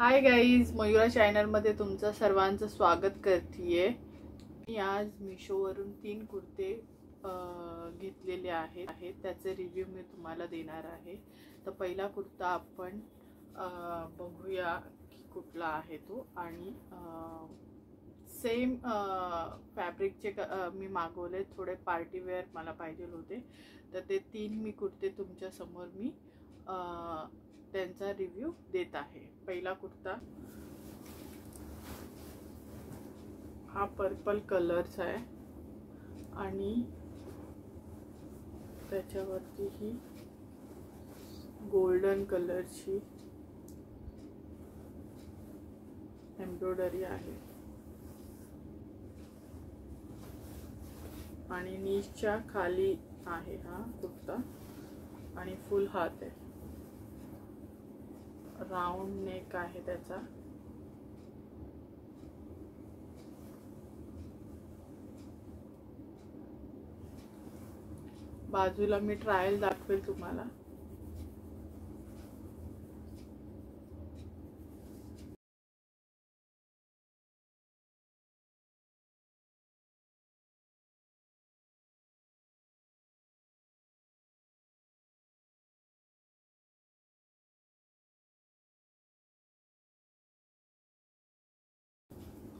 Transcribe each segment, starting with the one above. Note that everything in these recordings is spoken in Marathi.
हाय गाईज, मयुरा चॅनलमध्ये तुमचं सर्वांचं स्वागत करतेय। मी आज मीशोवरून 3 कुर्ते घेतलेले आहेत। त्याचे रिव्ह्यू मी तुम्हाला देणार आहे। तर पहिला कुर्ता आपण बघूया की कुठला आहे तो। आणि सेम फॅब्रिकचे मी मागवले, थोडे पार्टी वेअर मला पाहिजे होते। तर ते 3 मी कुर्ते तुमच्या समोर मी त्यांचा रिव्ह्यू देत आहे। पहिला कुर्ता हा पर्पल कलरचा आहे आणि त्याच्यावरती ही गोल्डन कलरची एम्ब्रॉयडरी आहे आणि नीच्या खाली आहे हा कुर्ता आणि फुल हात आहे, राउंड नेक आहे त्याचा। बाजूला मी ट्रायल दाखवेल तुम्हाला।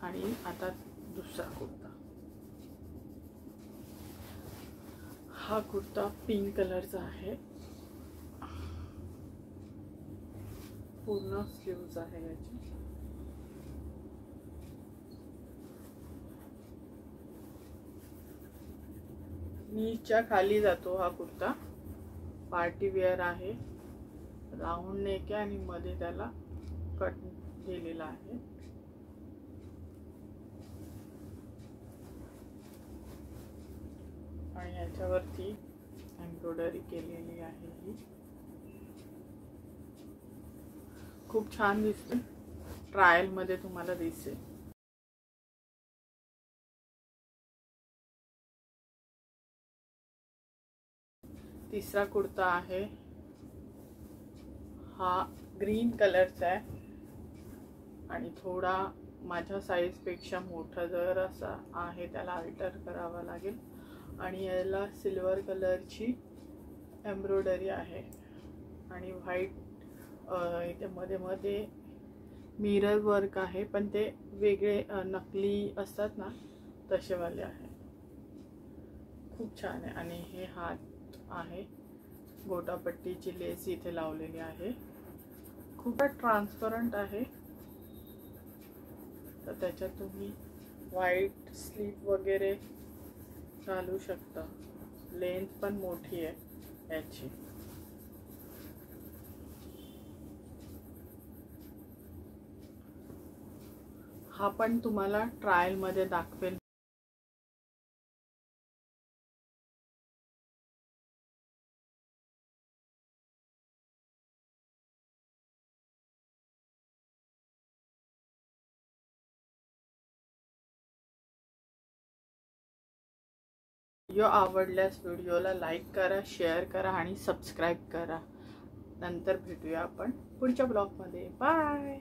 आणि आता दुसरा कुर्ता, हा कुर्ता पिंक कलरचा आहे, पूर्ण स्लीव्स आहे याची। नीच्या खाली जातो हा कुर्ता, पार्टी वेअर आहे, राउंड नेक आहे आणि मध्ये त्याला कट दिलेला आहे। आणि याच्यावरती एम्ब्रॉयडरी केलेली आहे, ही खूप छान दिसते, ट्रायल मध्ये तुम्हाला दिसेल। तिसरा कुर्ता आहे, हा ग्रीन कलरचा आहे आणि थोडा माझ्या साइज पेक्षा मोठा जर असा आहे, त्याला अल्टर करावा लागेल। आणि याला सिल्वर कलरची एम्ब्रॉयडरी आहे आणि व्हाईट इथे मध्ये मध्ये मिरर वर्क आहे, पण ते वेगळे नकली असतात ना, तसेवाले आहे। खूप छान आहे। आणि हे हात आहे, गोटापट्टीची लेस इथे लावलेली आहे, खूप ट्रान्सपरंट आहे। तर त्याच्यात तुम्ही व्हाईट स्लीव वगैरे घालू शकता, लेंथ पण मोठी आहे याची। हा पण तुम्हाला ट्रायल मध्ये दाखवेल। व्हिडिओ आवडल्यास व्हिडिओला लाईक करा, शेअर करा आणि सबस्क्राईब करा। नंतर भेटूया आपण पुढच्या ब्लॉगमध्ये। बाय।